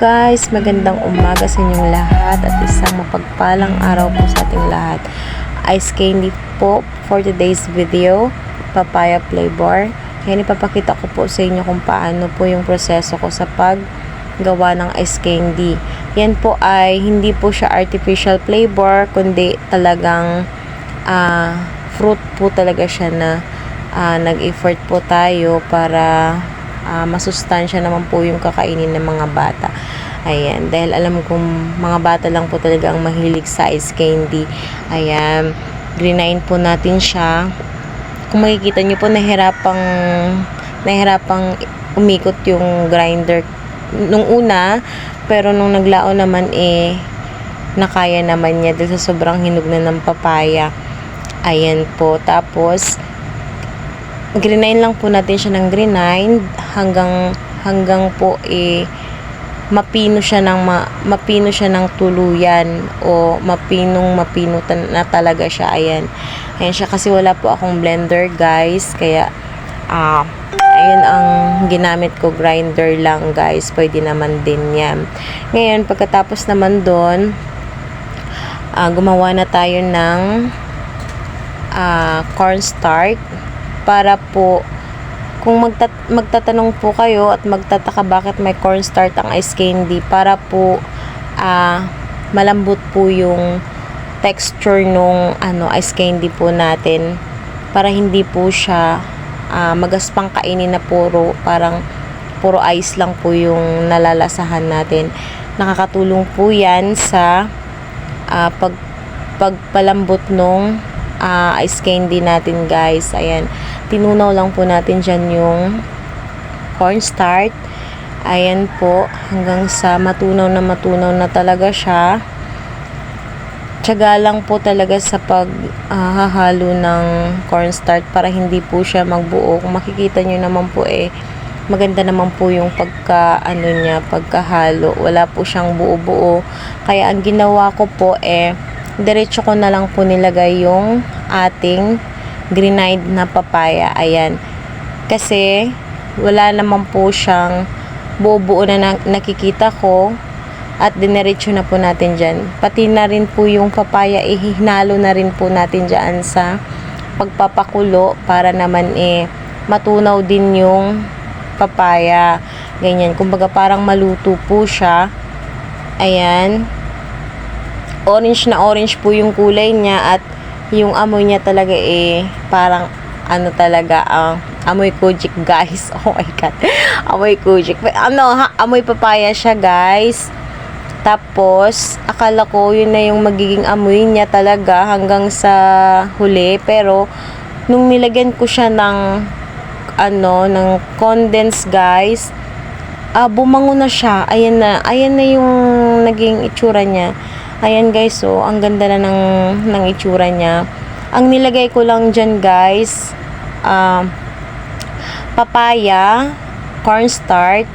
guys, magandang umaga sa inyong lahat at isang mapagpalang araw po sa ating lahat. Ice candy po for today's video, papaya flavor. Ngayon ipapakita ko po sa inyo kung paano po yung proseso ko sa paggawa ng ice candy. Yan po ay hindi po siya artificial flavor, kundi talagang fruit po talaga siya na nag-effort po tayo para masustansya naman po yung kakainin ng mga bata. Ayan, dahil alam kong mga bata lang po talaga ang mahilig sa ice candy. Ayan, grind po natin siya. Kung makikita nyo po, nahirapang umikot yung grinder nung una, pero nung naglaon naman nakaya naman niya dahil sa sobrang hinog na ng papaya. Ayan po, tapos grind lang po natin siya ng grind hanggang po mapino siya ng tuluyan o mapino na talaga siya. Ayan siya, kasi wala po akong blender guys, kaya ayun ang ginamit ko, grinder lang guys, pwede naman din yan. Ngayon pagkatapos naman doon, gumawa na tayo ng cornstarch. Para po, kung magtatanong po kayo at magtataka bakit may cornstarch ang ice candy, para po malambot po yung texture nung ice candy po natin, para hindi po siya magaspang kainin na puro ice lang po yung nalalasahan natin. Nakakatulong po yan sa pagpalambot nung ice candy natin guys. Ayan, tinunaw lang po natin dyan yung cornstarch. Ayan po, hanggang sa matunaw na talaga siya. Tiyaga lang po talaga sa paghahalo ng cornstarch para hindi po siya magbuo. Kung makikita nyo naman po maganda naman po yung pagkahalo. Wala po siyang buo-buo. Kaya ang ginawa ko po diretso ko na lang po nilagay yung ating grind na papaya. Ayan, kasi wala naman po siyang buo-buo na nakikita ko, at dinerecho na po natin dyan. Pati na rin po yung papaya ihinalo na rin po natin dyan sa pagpapakulo para naman matunaw din yung papaya. Ganyan, kumbaga parang maluto po siya. Ayan, orange na orange po yung kulay niya, at yung amoy niya talaga parang talaga amoy kojik guys. Oh my god, amoy kojik. Amoy papaya siya guys. Tapos akala ko yun na yung magiging amoy niya talaga hanggang sa huli, pero nung nilagyan ko siya ng condense guys, bumango na siya. Ayan na yung naging itsura niya. Ayan guys, so ang ganda na ng itsura niya. Ang nilagay ko lang dyan guys, papaya, cornstarch,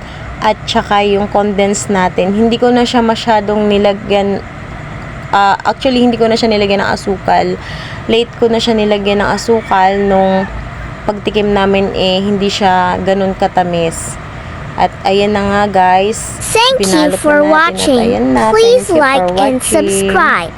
at saka yung condense natin. Hindi ko na siya masyadong nilagyan, actually hindi ko na siya nilagyan ng asukal. Late ko na siya nilagyan ng asukal nung pagtikim namin hindi siya ganun katamis. At ayan na nga guys. Thank you for watching. Please like and subscribe.